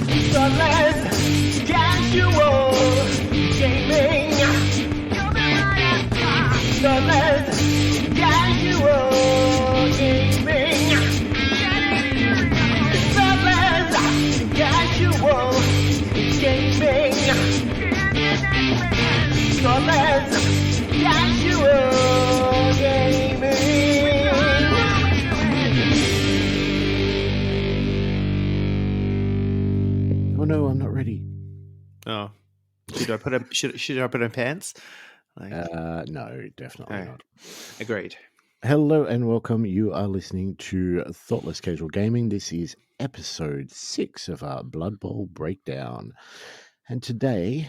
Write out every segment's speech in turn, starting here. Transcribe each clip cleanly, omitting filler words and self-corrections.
Snotlings, casual gaming. Snotlings, casual gaming. Snotlings, casual gaming. Snotlings, casual gaming. Oh no, I'm not ready. Oh, should I put on should I put on pants? Like, No, definitely oh, not. agreed. Hello and welcome. You are listening to Thoughtless Casual Gaming. This is episode 6 of our Blood Bowl breakdown. And today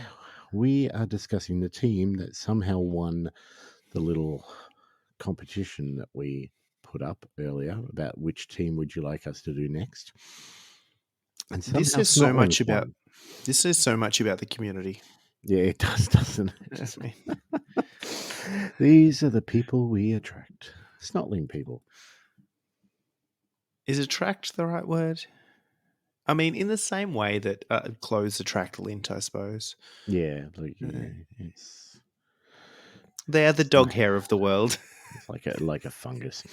we are discussing the team that somehow won the little competition that we put up earlier about which team would you like us to do next. And This somehow is so much Snotlings about won. this is so much about the community. Yeah, it does, doesn't it? That's me. These are the people we attract. Snotling people. Is attract the right word? I mean, in the same way that clothes attract lint, I suppose. Yeah, it's They are the dog hair of the world. it's like a fungus.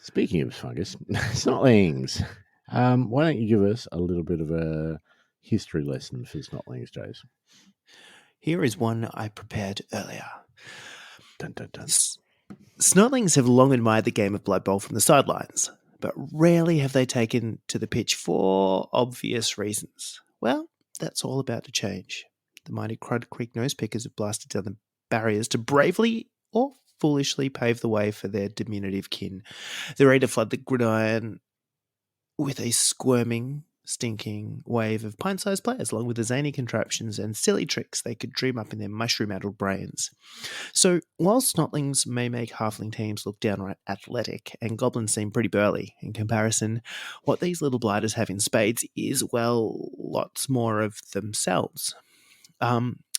Speaking of fungus, Snotlings. Why don't you give us a little bit of a history lesson for Snotlings, Jace? Here is one I prepared earlier. Dun, dun, dun. Snotlings have long admired the game of Blood Bowl from the sidelines, but rarely have they taken to the pitch for obvious reasons. Well, that's all about to change. The mighty Crud Creek Nosepickers have blasted down the barriers to bravely or foolishly pave the way for their diminutive kin. They're ready to flood the gridiron with a squirming, stinking wave of pint-sized players, along with the zany contraptions and silly tricks they could dream up in their mushroom-addled brains. So, while Snotlings may make halfling teams look downright athletic and goblins seem pretty burly in comparison, what these little blighters have in spades is, well, lots more of themselves.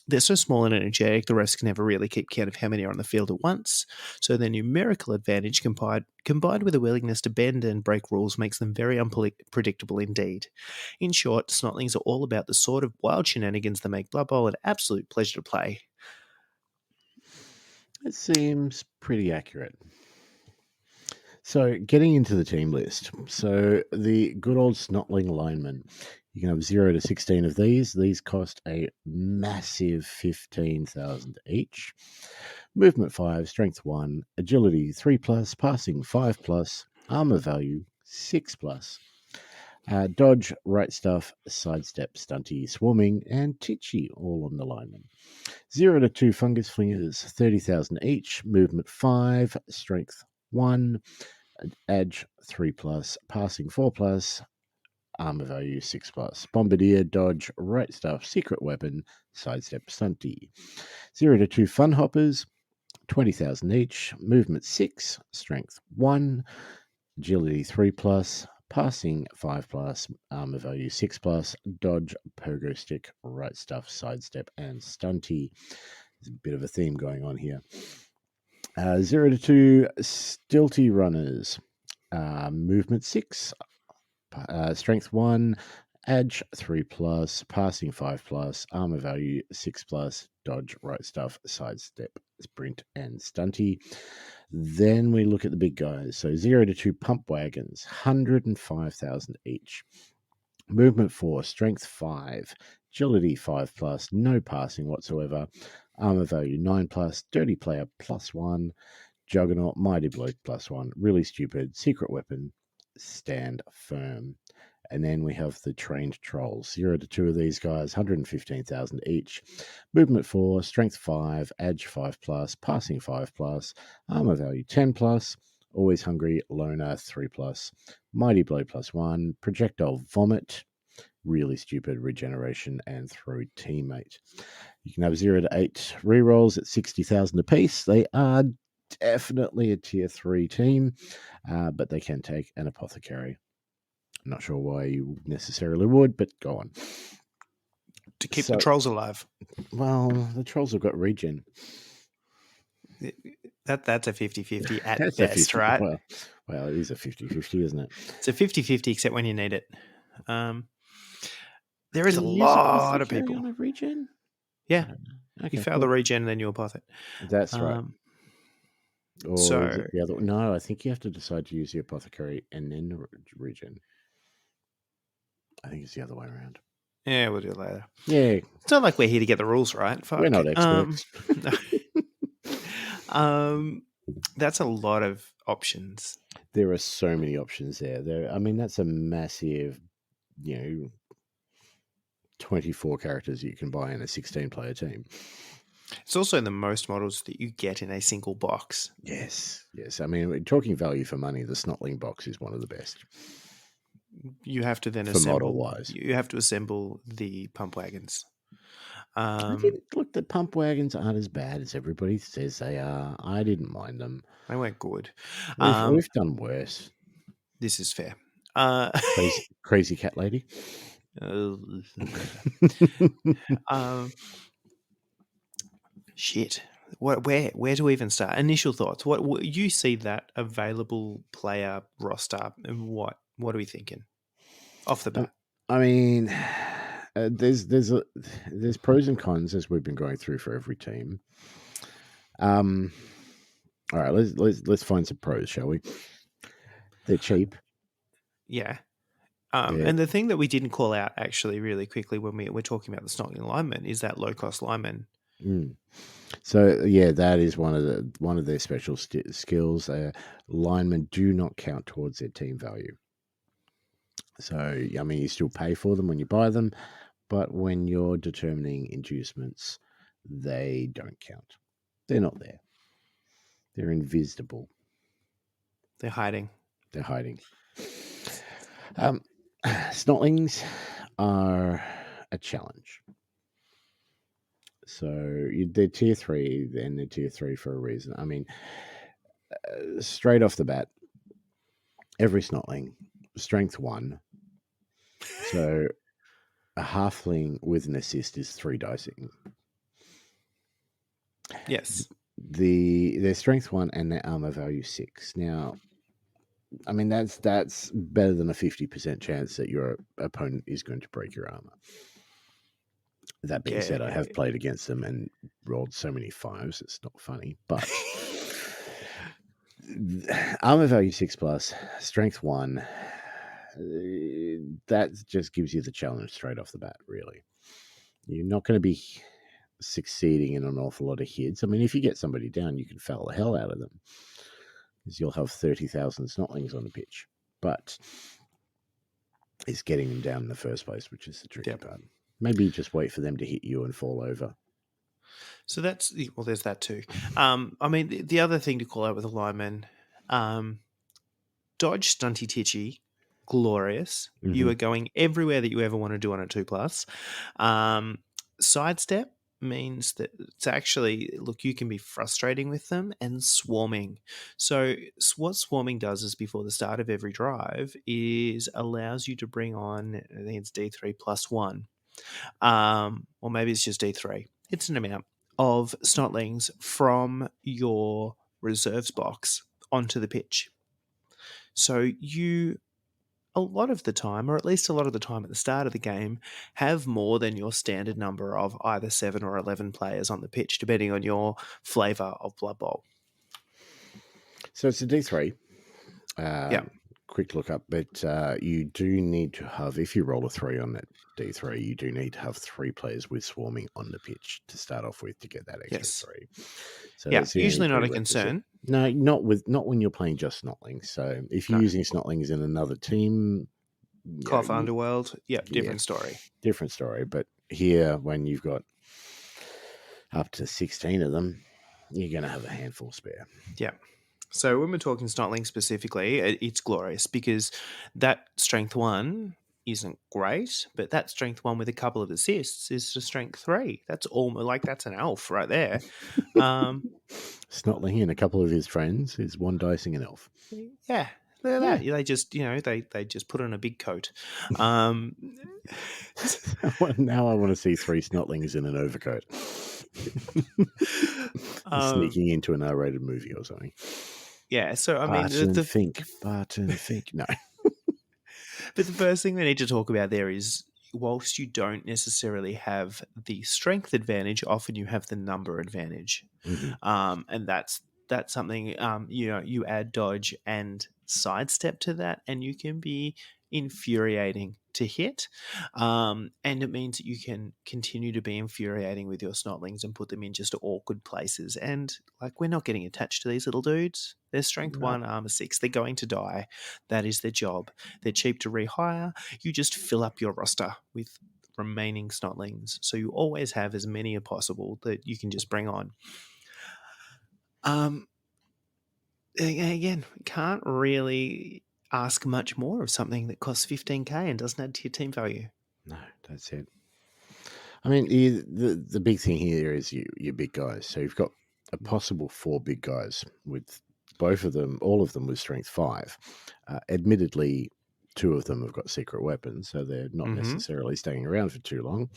They're so small and energetic, the refs can never really keep count of how many are on the field at once, so their numerical advantage combined with a willingness to bend and break rules makes them very unpredictable indeed. In short, Snotlings are all about the sort of wild shenanigans that make Blood Bowl an absolute pleasure to play. It seems pretty accurate. So, getting into the team list. So, the good old Snotling linemen. You can have 0 to 16 of these. These cost a massive 15,000 each. Movement 5, strength 1, agility 3+, passing 5+, armor value 6+. Dodge, right stuff, sidestep, stunty, swarming, and titchy all on the lineman. 0 to 2 fungus flingers, 30,000 each. Movement 5, strength 1, edge 3+, passing 4+, armor value 6+. Bombardier, dodge, right stuff, secret weapon, sidestep, stunty. 0 to 2 fun hoppers, 20,000 each. Movement 6, strength 1, agility 3+, passing 5+, armor value 6+. Dodge, pogo stick, right stuff, sidestep, and stunty. There's a bit of a theme going on here. 0 to 2 stilty runners, movement 6, strength 1, edge 3+, passing 5+, armor value 6+, dodge, right stuff, sidestep, sprint, and stunty. Then we look at the big guys. So 0 to 2 pump wagons, 105,000 each. Movement 4, strength 5, agility 5+, no passing whatsoever, armor value 9+, dirty player +1, juggernaut, mighty blow +1, really stupid, secret weapon, stand firm. And then we have the trained trolls. 0 to 2 of these guys, 115,000 each. Movement 4, strength 5, edge 5+, passing 5+, armor value 10+, always hungry, loner 3+, mighty blow +1, projectile vomit, really stupid, regeneration, and throw teammate. You can have 0 to 8 rerolls at 60,000 apiece. They are definitely a tier 3 team, but they can take an apothecary. I'm not sure why you necessarily would, but go on. To keep the trolls alive. Well, the trolls have got regen. That's a 50-50 at That's best, 50, right? Well, it is a 50-50, isn't it? It's a 50-50 except when you need it. There is a Can you use a lot of apothecary people. on a regen? Yeah. I don't know. You Okay, fail the regen and then you apothec. That's right. Or so- is it the other? No, I think you have to decide to use the apothecary and then the regen. I think it's the other way around. Yeah, we'll do it later. Yeah, It's not like we're here to get the rules right. Fuck. we're not experts. That's a lot of options. There are so many options there. I mean, that's a massive, 24 characters you can buy in a 16-player team. It's also the most models that you get in a single box. Yes. I mean, talking value for money, the Snotling box is one of the best. You have to then For assemble. model-wise. You have to assemble the pump wagons. Look, the pump wagons aren't as bad as everybody says they are. I didn't mind them. They weren't good. We've done worse. This is fair. Crazy cat lady. Shit. Where to even start? Initial thoughts. What you see that available player roster, and what are we thinking off the bat? I mean, there's pros and cons as we've been going through for every team. All right, let's find some pros, shall we? They're cheap. Yeah. And the thing that we didn't call out actually really quickly when we're talking about the Snotling lineman is that low cost lineman. So yeah, that is one of their special skills. Linemen do not count towards their team value. So I mean, you still pay for them when you buy them, but when you're determining inducements, they don't count. They're not there. They're invisible. They're hiding. Snotlings are a challenge. So they're tier 3, and they're tier 3 for a reason. I mean, straight off the bat, every Snotling, strength 1. So a halfling with an assist is 3 dicing. Yes. Their strength 1 and their armor value 6. Now, I mean, that's better than a 50% chance that your opponent is going to break your armor. That being said, I have played against them and rolled so many 5s, it's not funny. But armor value 6+, strength 1, that just gives you the challenge straight off the bat, really. You're not going to be succeeding in an awful lot of hits. I mean, if you get somebody down, you can foul the hell out of them, because you'll have 30,000 Snotlings on the pitch. But it's getting them down in the first place, which is the tricky part. Maybe just wait for them to hit you and fall over. So there's that too. I mean, the other thing to call out with a lineman, dodge, stunty, titchy, glorious. Mm-hmm. You are going everywhere that you ever want to do on a 2+. Sidestep means that it's actually, look, you can be frustrating with them, and swarming. So what swarming does is, before the start of every drive, is allows you to bring on, I think it's D3 +1. Or maybe it's just D3. It's an amount of Snotlings from your reserves box onto the pitch. So you, a lot of the time, or at least a lot of the time at the start of the game, have more than your standard number of either 7 or 11 players on the pitch, depending on your flavour of Blood Bowl. So it's a D3. Quick look up, but you do need to have, if you roll a 3 on that D3, you do need to have 3 players with swarming on the pitch to start off with to get that extra 3. So usually not a concern. No, not when you're playing just Snotlings. So if you're using Snotlings in another team, Cough Underworld, different story. Different story. But here, when you've got up to 16 of them, you're going to have a handful spare. Yeah. So when we're talking Snotling specifically, it's glorious, because that strength 1 isn't great, but that strength 1 with a couple of assists is to strength 3. That's almost that's an elf right there. Snotling and a couple of his friends is 1 dicing an elf. Yeah. Look at that. They just, they just put on a big coat. Now I want to see 3 Snotlings in an overcoat. Sneaking into an R-rated movie or something. Yeah, so I mean... Barton Fink. No. But the first thing we need to talk about there is whilst you don't necessarily have the strength advantage, often you have the number advantage. Mhm. And that's something, you add dodge and sidestep to that, and you can be infuriating to hit. And it means that you can continue to be infuriating with your snotlings and put them in just awkward places. And like, we're not getting attached to these little dudes. They're strength No. 1, armor 6. They're going to die. That is their job. They're cheap to rehire. You just fill up your roster with remaining snotlings, so you always have as many as possible that you can just bring on. Again, can't really ask much more of something that costs 15k and doesn't add to your team value. No, that's it. I mean, the big thing here is your big guys. So you've got a possible 4 big guys with all of them with strength 5. Admittedly, 2 of them have got secret weapons, so they're not necessarily staying around for too long.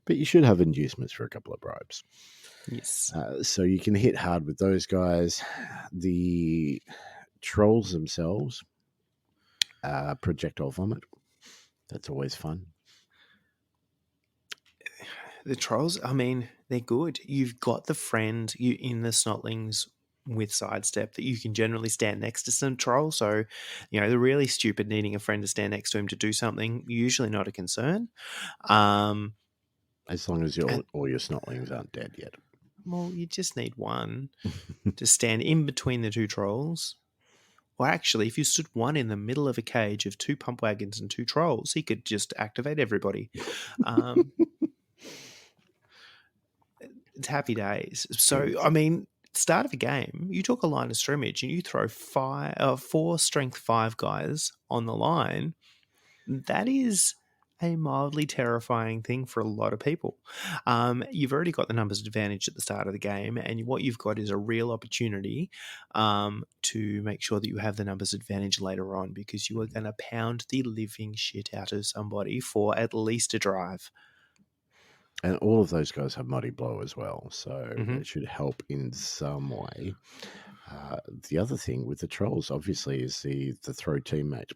But you should have inducements for a couple of bribes. Yes. So you can hit hard with those guys. The trolls themselves, projectile vomit. That's always fun. The trolls, I mean, they're good. You've got the friend in the snotlings with sidestep that you can generally stand next to some troll. So, the really stupid needing a friend to stand next to him to do something, usually not a concern. As long as all your snotlings aren't dead yet. Well, you just need one to stand in between the 2 trolls. Or actually, if you stood one in the middle of a cage of 2 pump wagons and 2 trolls, he could just activate everybody. It's happy days. So, I mean, start of a game, you took a line of scrimmage and you throw 4 strength 5 guys on the line. That is a mildly terrifying thing for a lot of people. You've already got the numbers advantage at the start of the game, and what you've got is a real opportunity to make sure that you have the numbers advantage later on, because you are going to pound the living shit out of somebody for at least a drive. And all of those guys have Mighty Blow as well, so it should help in some way. The other thing with the trolls, obviously, is the throw teammate.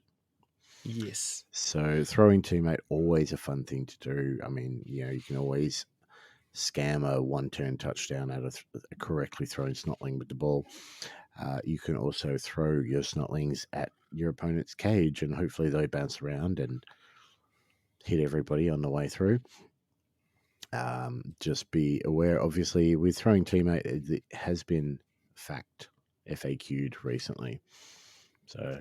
Yes. So throwing teammate, always a fun thing to do. I mean, you can always scam a 1-turn touchdown out of a correctly thrown snotling with the ball. You can also throw your snotlings at your opponent's cage, and hopefully they bounce around and hit everybody on the way through. Just be aware, obviously, with throwing teammate, it has been FAQ'd recently. So,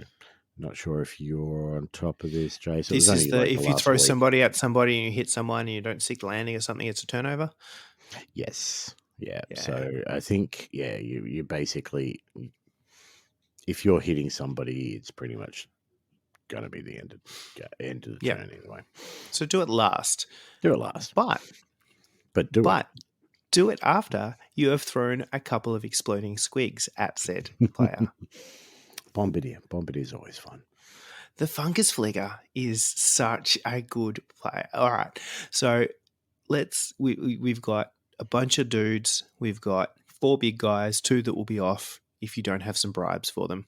not sure if you're on top of this, Jay. So This is if you throw week. somebody at somebody and you hit someone and you don't stick the landing or something, it's a turnover? Yes. Yeah. So, I think, you basically, if you're hitting somebody, it's pretty much going to be the end of the turn anyway. So, do it last. Do it last. But do it after you have thrown a couple of exploding squigs at said player. Bombardier is always fun. The fungus fligger is such a good play. All right, so we've got a bunch of dudes. We've got 4 big guys, 2 that will be off if you don't have some bribes for them.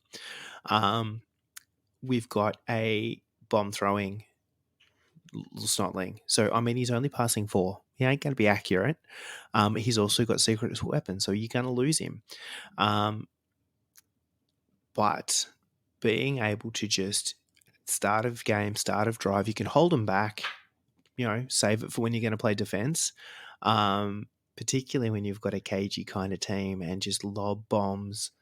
We've got a bomb throwing snotling. So, I mean, he's only passing 4. He ain't going to be accurate. He's also got secret weapons, so you're going to lose him. But being able to just start of game, start of drive, you can hold him back, save it for when you're going to play defense, particularly when you've got a cagey kind of team, and just lob bombs.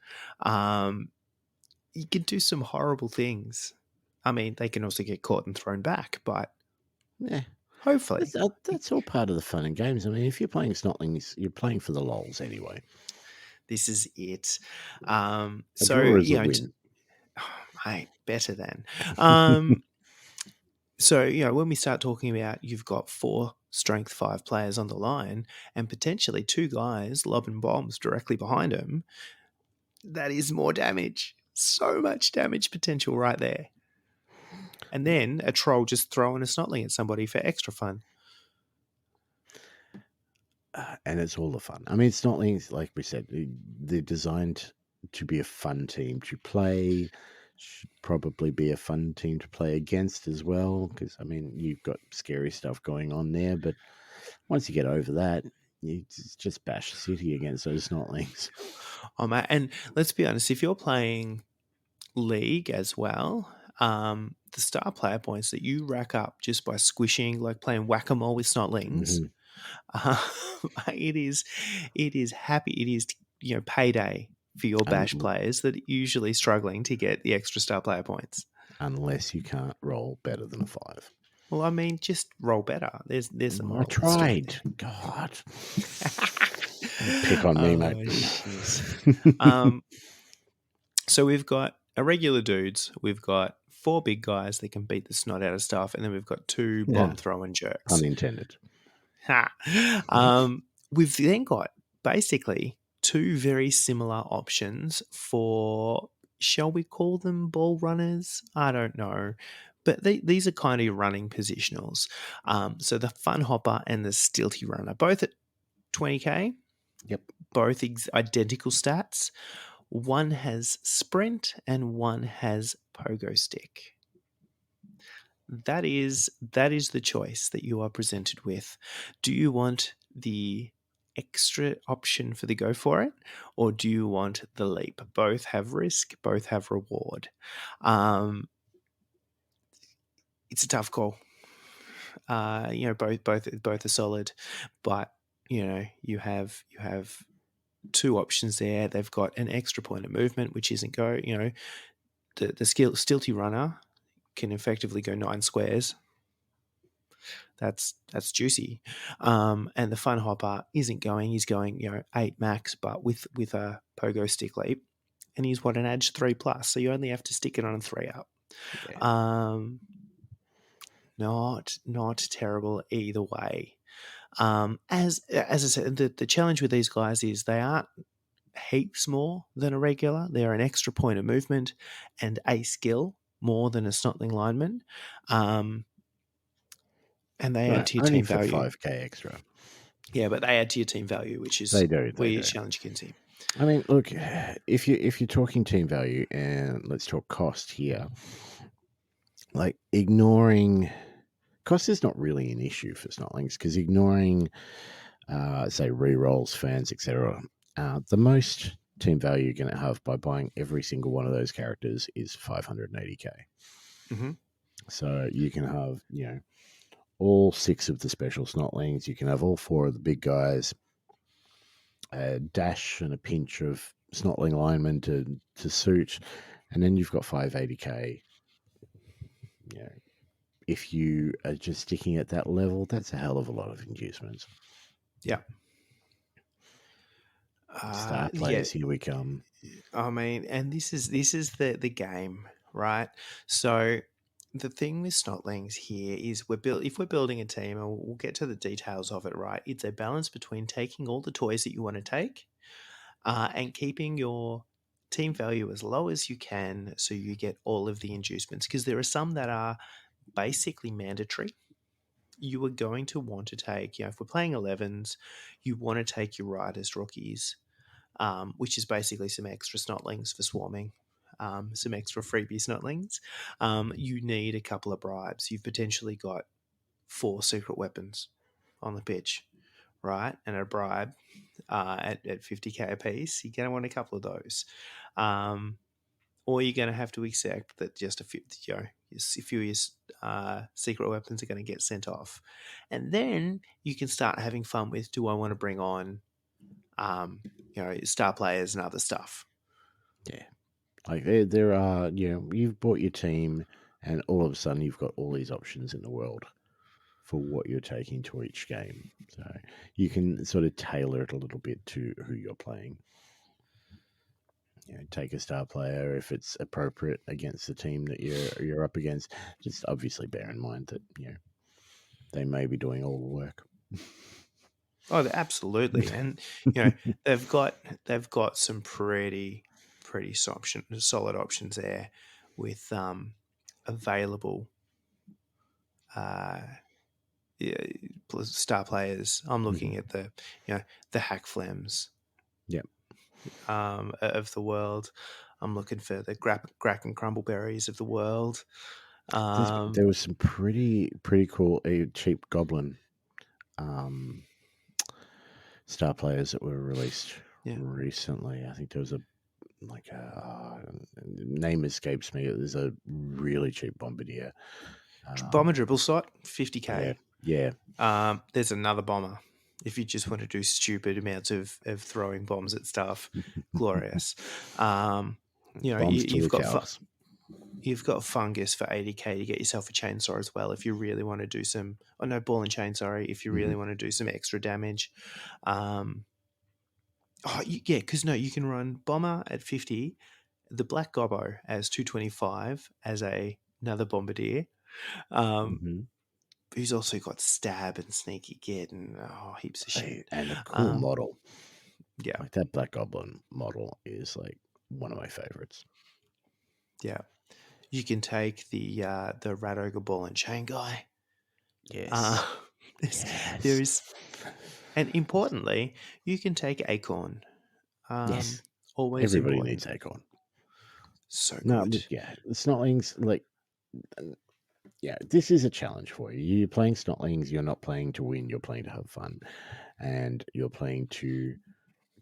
You can do some horrible things. I mean, they can also get caught and thrown back, but yeah. Hopefully. That's all part of the fun in games. I mean, if you're playing Snotlings, you're playing for the lols anyway. This is it. Draw is a win. Mate, better than. So, when we start talking about you've got 4 strength 5 players on the line and potentially 2 guys lobbing bombs directly behind them, that is more damage. So much damage potential right there. And then a troll just throwing a snotling at somebody for extra fun. And it's all the fun. I mean, Snotlings, like we said, they're designed to be a fun team to play, Should probably be a fun team to play against as well, because I mean you've got scary stuff going on there, but once you get over that, you just bash city against those snotlings. Oh, mate, and let's be honest, if you're playing League as well, the star player points that you rack up just by squishing, like playing whack-a-mole with snotlings, Mhm. it is happy. It is payday for your bash players that are usually struggling to get the extra star player points. Unless you can't roll better than a 5. Well, I mean, just roll better. There's the I moral of the tried. story God. there. Pick on me, mate. Shiz. So we've got irregular dudes. We've got 4 big guys that can beat the snot out of stuff, and then we've got 2 bomb throwing jerks. Unintended. We've then got basically 2 very similar options for, shall we call them ball runners? I don't know. But these are kind of running positionals. So the fun hopper and the stilty runner, both at 20k. Yep. Both identical stats. One has sprint and one has pogo stick. That is the choice that you are presented with. Do you want the extra option for the go for it, or do you want the leap? Both have risk, both have reward. It's a tough call. Both are solid, but you have 2 options there. They've got an extra point of movement, which isn't the stilty runner can effectively go 9 squares. That's juicy. And the fun hopper isn't going. He's going 8 max, but with a pogo stick leap, and he's an edge 3+. So you only have to stick it on a 3 up. Yeah. Not terrible either way. As I said, the challenge with these guys is they aren't heaps more than a regular. They're an extra point of movement and a skill more than a snotling lineman. And they add to your only team for value. 5k extra. Yeah, but they add to your team value, which is They do. where you challenge Kinsey. I mean, look, if you're talking team value, and let's talk cost here, like ignoring cost is not really an issue for snotlings, because ignoring say rerolls, fans, etc., the most team value you're going to have by buying every single one of those characters is 580k. Mm-hmm. So you can have all 6 of the special snotlings, you can have all 4 of the big guys, a dash and a pinch of snotling linemen to suit, and then you've got 580k. If you are just sticking at that level, that's a hell of a lot of inducements. Yeah. Star players, here we come. I mean, and this is the game, right? So the thing with snotlings here is if we're building a team, and we'll get to the details of it, right? It's a balance between taking all the toys that you want to take and keeping your team value as low as you can, so you get all of the inducements, because there are some that are basically mandatory. You are going to want to take, if we're playing 11s, you want to take your riders rookies, which is basically some extra snotlings for swarming, some extra freebie snotlings. You need a couple of bribes. You've potentially got 4 secret weapons on the pitch, right? And a bribe at 50k a piece, you're going to want a couple of those. Or you're going to have to accept that just a few of your secret weapons are going to get sent off. And then you can start having fun with, do I want to bring on star players and other stuff? Yeah. Like there are, you've bought your team, and all of a sudden you've got all these options in the world for what you're taking to each game. So you can sort of tailor it a little bit to who you're playing. Take a star player if it's appropriate against the team that you're up against. Just obviously bear in mind that they may be doing all the work. Oh, absolutely, and they've got some pretty solid options there with available star players. I'm looking at the hack flems. Yep. Of the world. I'm looking for the Grack and Crumbleberries of the world. There was some pretty cool cheap goblin star players that were released recently. I think there was a name escapes me. There's a really cheap bombardier. Bomber dribble slot, 50k. Yeah. There's another bomber. If you just want to do stupid amounts of throwing bombs at stuff, glorious. You've got fungus for 80k to get yourself a chainsaw as well. If you really want to do some, ball and chain. Sorry, if you really want to do some extra damage. Because you can run bomber at 50, the black gobbo as 225 as another bombardier. Who's also got stab and sneaky get and heaps of shit. And a cool model. Yeah. Like that Black Goblin model is like one of my favorites. Yeah. You can take the Rat Ogre ball and chain guy. Yes. There is, and importantly, you can take Acorn. Yes. Always everybody important. needs Acorn. So good. No, yeah. The Snotlings, this is a challenge for you. You're playing Snotlings, you're not playing to win, you're playing to have fun. And you're playing to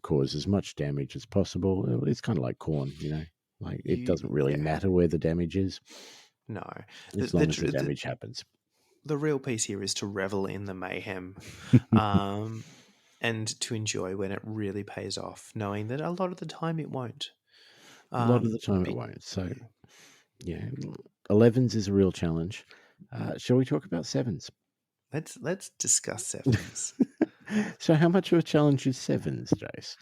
cause as much damage as possible. It's kind of like Corn, it doesn't really matter where the damage is. No. As long as the damage happens. The real piece here is to revel in the mayhem and to enjoy when it really pays off, knowing that a lot of the time it won't. A lot of the time it won't. So, 11s is a real challenge. Shall we talk about 7s? Let's discuss 7s. So how much of a challenge is 7s, Jace?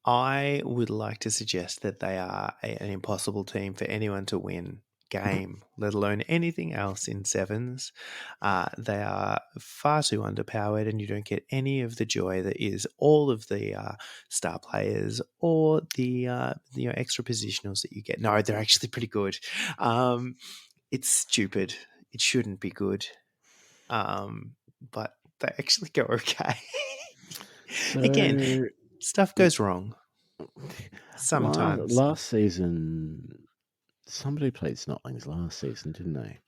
I would like to suggest that they are an impossible team for anyone to win game, let alone anything else in 7s. They are far too underpowered, and you don't get any of the joy that is all of the star players or the extra positionals that you get. No, they're actually pretty good. It's stupid. It shouldn't be good. But they actually go okay. So, again, stuff goes wrong. Sometimes. Last season, somebody played Snotlings last season, didn't they?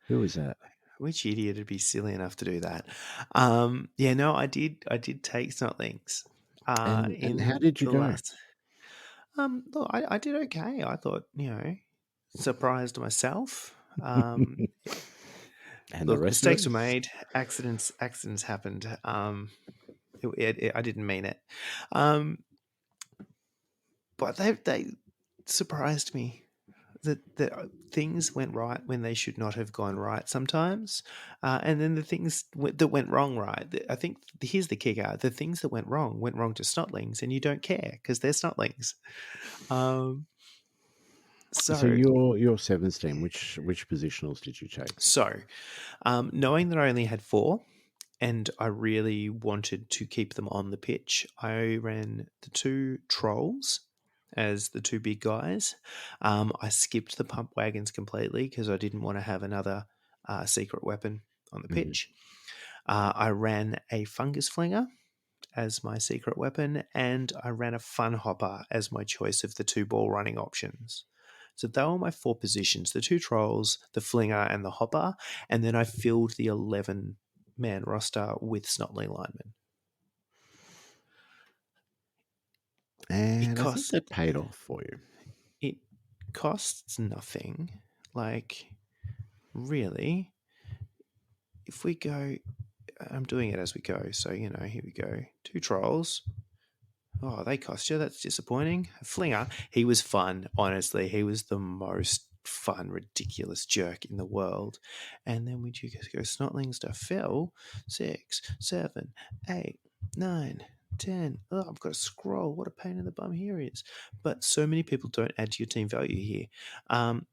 Who was that? Which idiot would be silly enough to do that? I did take Snotlings. And how did you go? Look, I did okay. I thought, surprised myself. And look, the rest mistakes of were made. Accidents happened. I didn't mean it. But they surprised me that things went right when they should not have gone right sometimes, and then the things that went wrong right. I think here's the kicker: the things that went wrong to Snotlings, and you don't care because they're Snotlings. So your 7s team, which positionals did you take? So, knowing that I only had 4, and I really wanted to keep them on the pitch, I ran the 2 trolls as the 2 big guys. I skipped the pump wagons completely because I didn't want to have another secret weapon on the pitch. I ran a fungus flinger as my secret weapon, and I ran a fun hopper as my choice of the 2 ball running options. So they were my 4 positions, the 2 trolls, the flinger, and the hopper, and then I filled the 11-man roster with Snotling linemen. And I think that paid off for you. It costs nothing. Really, if we go, I'm doing it as we go. So, here we go. 2 trolls. Oh, they cost you. That's disappointing. A flinger. He was fun, honestly. He was the most fun, ridiculous jerk in the world. And then we just go Snotlings to fill 6, 7, 8, 9, 10. Oh, I've got to scroll. What a pain in the bum here is. But so many people don't add to your team value here.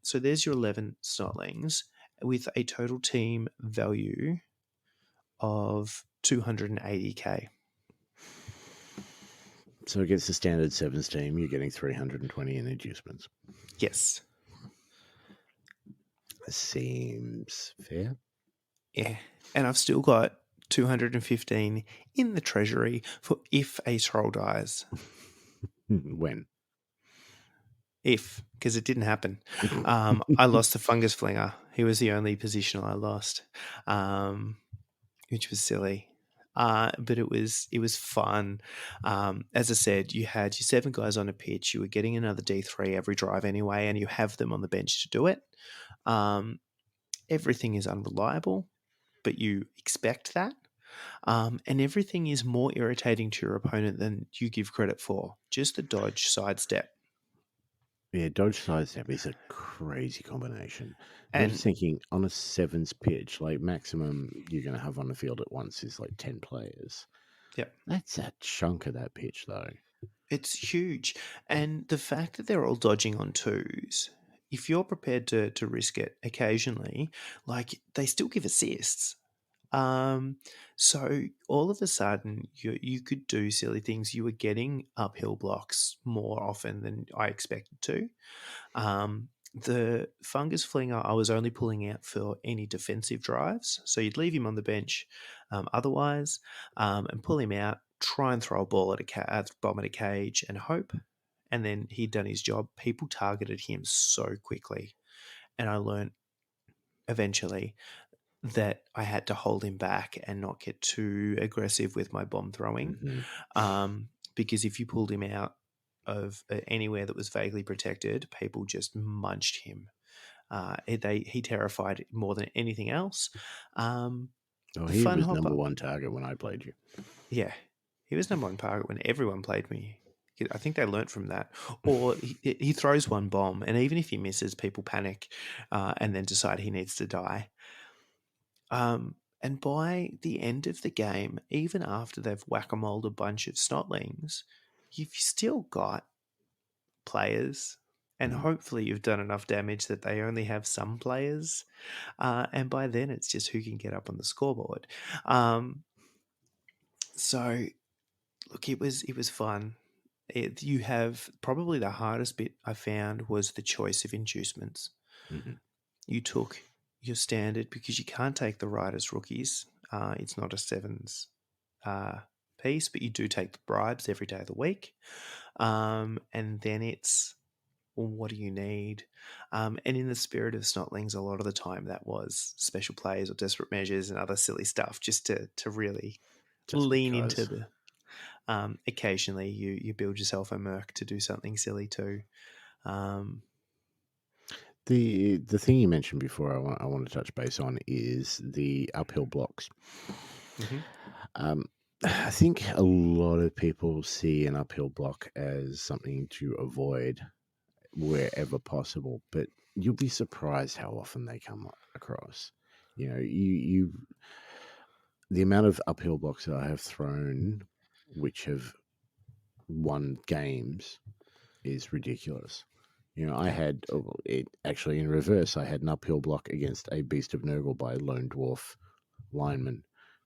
So there's your 11 Snotlings with a total team value of 280k. So against the standard 7s team, you're getting 320 in inducements. Yes. Seems fair. Yeah. And I've still got 215 in the treasury for if a troll dies. When? because it didn't happen. I lost the fungus flinger. He was the only positional I lost, which was silly. But it was fun. As I said, you had your 7 guys on a pitch. You were getting another D3 every drive anyway, and you have them on the bench to do it. Everything is unreliable, but you expect that. And everything is more irritating to your opponent than you give credit for. Just the dodge, sidestep. Yeah, dodge sidestep is a crazy combination. I'm And just thinking on a sevens pitch, like maximum you're going to have on the field at once is like 10 players. Yep. That's a chunk of that pitch, though. it's huge. And the fact that they're all dodging on twos, if you're prepared to risk it occasionally, like they still give assists. So all of a sudden, you could do silly things. You were getting uphill blocks more often than I expected to. The fungus flinger I was only pulling out for any defensive drives, so you'd leave him on the bench otherwise, and pull him out, try and throw a ball at a bomb at a cage, and hope. And then he'd done his job. People targeted him so quickly, and I learned eventually that I had to hold him back and not get too aggressive with my bomb throwing. Because if you pulled him out of anywhere that was vaguely protected, people just munched him. He terrified more than anything else. He was number one target when I played you. Yeah, he was number one target when everyone played me. I think they learnt from that. Or he throws one bomb, and even if he misses, people panic and then decide he needs to die. And by the end of the game, even after they've whack-a-moled a bunch of snotlings, you've still got players, and hopefully you've done enough damage that they only have some players. And by then, it's just who can get up on the scoreboard. So, look, it was fun. You have probably the hardest bit I found was the choice of inducements. You took your standard because you can't take the riders rookies. It's not a sevens piece, but you do take the bribes every day of the week. And then it's, well, what do you need? And in the spirit of Snotlings, a lot of the time that was special plays or desperate measures and other silly stuff just to really lean into the... occasionally you build yourself a merc to do something silly too. The thing you mentioned before I want to touch base on is the uphill blocks. I think a lot of people see an uphill block as something to avoid wherever possible, but you'll be surprised how often they come across. You know, you the amount of uphill blocks that I have thrown which have won games is ridiculous. You know, I had it actually in reverse. I had an uphill block against a Beast of Nurgle by a lone dwarf lineman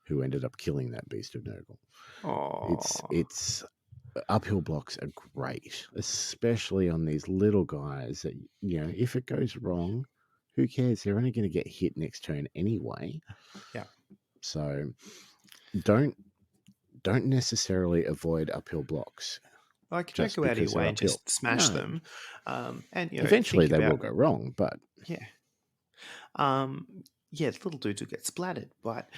who ended up killing that Beast of Nurgle. It's uphill blocks are great, especially on these little guys that, you know, if it goes wrong, who cares? They're only going to get hit next turn anyway. Yeah. So don't necessarily avoid uphill blocks. Like, don't go out of your way and just smash them. And eventually they will go wrong, but yeah, the little dudes will get splattered, but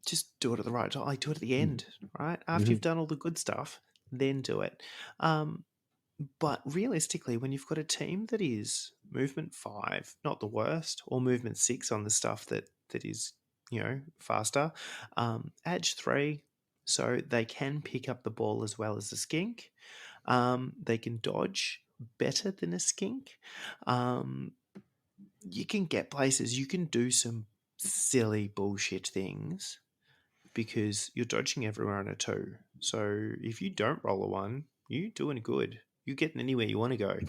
just do it at the right time. Like, do it at the end, right after you've done all the good stuff, then do it. But realistically, when you've got a team that is movement 5, not the worst, or movement 6 on the stuff that is, faster, edge 3. So they can pick up the ball as well as a skink. They can dodge better than a skink. You can get places. You can do some silly bullshit things because you're dodging everywhere on a 2. So if you don't roll a 1, you're doing good. You're getting anywhere you want to go.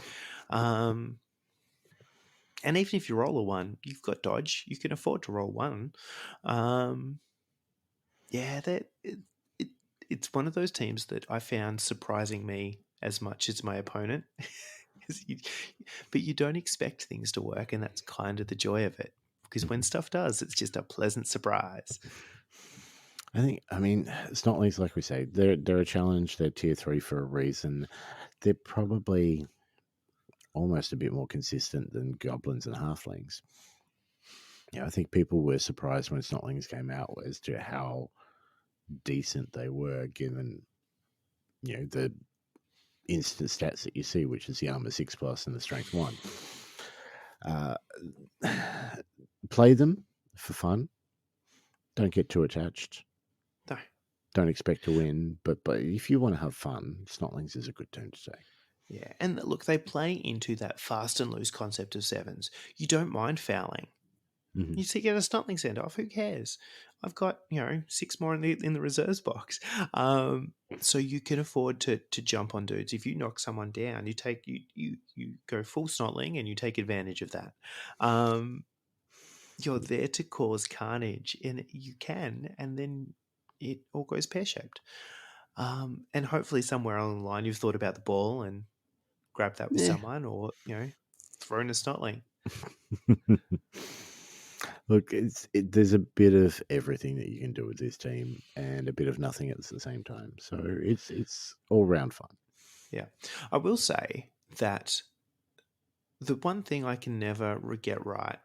And even if you roll a 1, you've got dodge. You can afford to roll 1. It's one of those teams that I found surprising me as much as my opponent. But you don't expect things to work, and that's kind of the joy of it. Because when stuff does, it's just a pleasant surprise. I mean, Snotlings, like we say, they're a challenge. They're tier 3 for a reason. They're probably almost a bit more consistent than goblins and halflings. I think people were surprised when Snotlings came out as to how decent they were, given the instant stats that you see, which is the armor 6+ and the strength 1. Play them for fun. Don't get too attached. No. Don't expect to win, but if you want to have fun, Snotlings is a good turn to take. Yeah, and look, they play into that fast and loose concept of sevens. You don't mind fouling. Mm-hmm. You see, get a Snotling send off. Who cares? I've got 6 more in the reserves box, so you can afford to jump on dudes. If you knock someone down, you go full Snotling and you take advantage of that. You're there to cause carnage, and you can, and then it all goes pear shaped. And hopefully, somewhere along the line, you've thought about the ball and grabbed that with someone, or thrown a Snotling. Look, there's a bit of everything that you can do with this team, and a bit of nothing at the same time. So it's all round fun. Yeah, I will say that the one thing I can never get right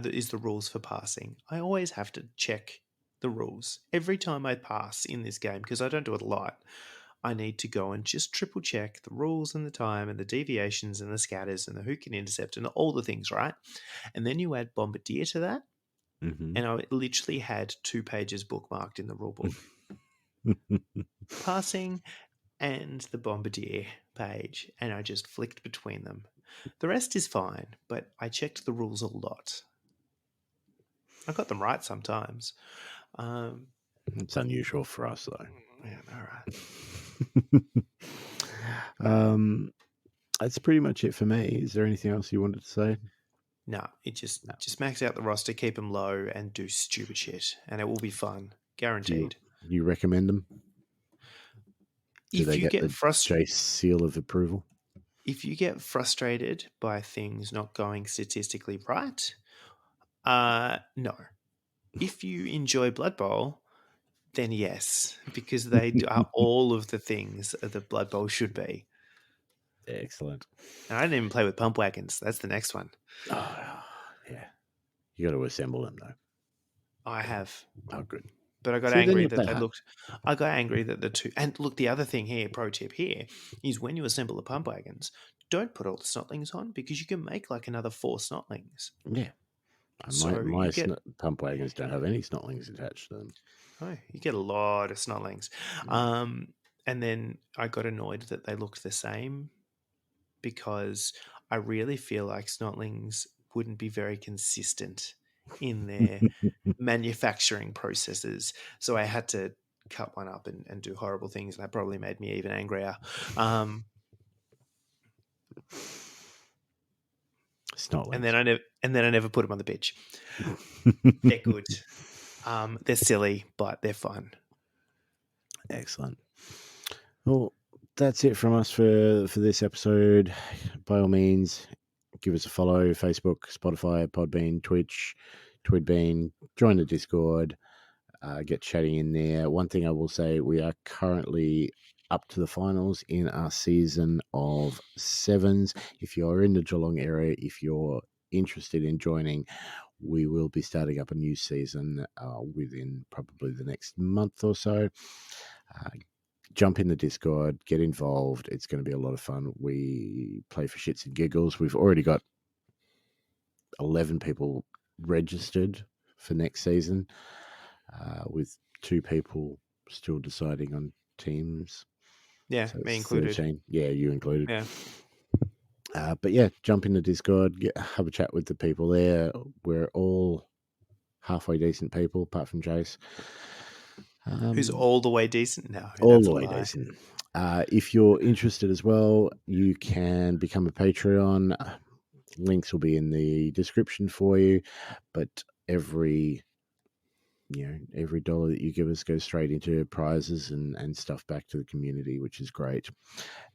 is the rules for passing. I always have to check the rules every time I pass in this game, because I don't do it a lot. I need to go and just triple check the rules and the time and the deviations and the scatters and the who can intercept and all the things, right? And then you add Bombardier to that. Mm-hmm. And I literally had 2 pages bookmarked in the rulebook. Passing and the Bombardier page, and I just flicked between them. The rest is fine, but I checked the rules a lot. I got them right sometimes. It's unusual for us, though. Yeah, all right. That's pretty much it for me. Is there anything else you wanted to say? No, just max out the roster, keep them low, and do stupid shit, and it will be fun, guaranteed. Do you recommend them? If you get frustrated, seal of approval. If you get frustrated by things not going statistically right, no. If you enjoy Blood Bowl, then yes, because they are all of the things that Blood Bowl should be. Excellent. And I didn't even play with pump wagons. That's the next one. Oh, yeah. You got to assemble them, though. I have. Oh, good. But I got angry that they looked. I got angry that the two. And look, the other thing here, pro tip here, is when you assemble the pump wagons, don't put all the Snotlings on, because you can make like another 4 Snotlings. Yeah. So my pump wagons don't have any Snotlings attached to them. Oh, you get a lot of Snotlings. And then I got annoyed that they looked the same, because I really feel like Snotlings wouldn't be very consistent in their manufacturing processes. So I had to cut one up and do horrible things, and that probably made me even angrier. Snotlings. And then I never put them on the pitch. They're good. They're silly, but they're fun. Excellent. Well, that's it from us for this episode. By all means, give us a follow: Facebook, Spotify, Podbean, Twitch, Twidbean. Join the Discord. Get chatting in there. One thing I will say, we are currently up to the finals in our season of 7s. If you're in the Geelong area, if you're interested in joining, we will be starting up a new season within probably the next month or so. Jump in the Discord, get involved. It's going to be a lot of fun. We play for shits and giggles. We've already got 11 people registered for next season, with 2 people still deciding on teams. Yeah, so me included. 13. Yeah, you included. Yeah. But yeah, jump in the Discord, have a chat with the people there. We're all halfway decent people, apart from Jace. Who's all the way decent now? All the way decent. If you're interested as well, you can become a Patreon. Links will be in the description for you. But every dollar that you give us goes straight into prizes and stuff back to the community, which is great.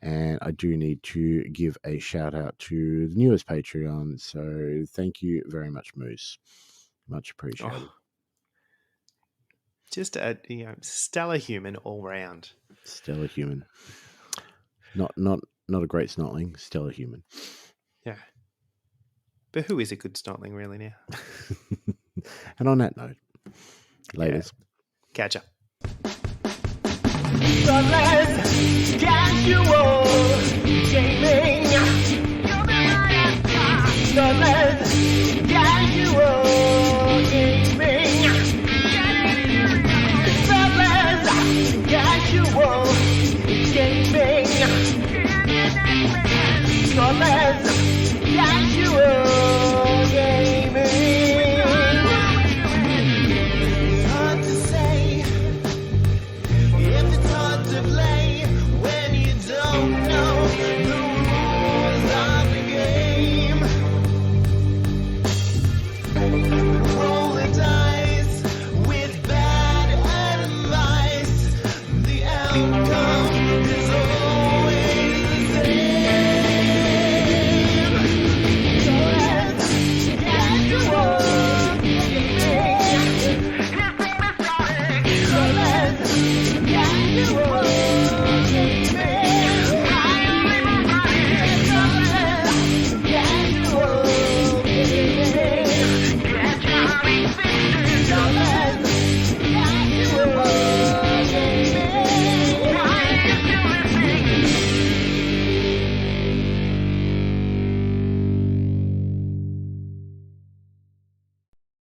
And I do need to give a shout out to the newest Patreon. So thank you very much, Moose. Much appreciated. Oh, just a stellar human all round. Stellar human. Not a great snotling, stellar human. Yeah. But who is a good snotling really now? And on that note, laters. Catch up. Snotlings, casual gaming. Snotlings, casual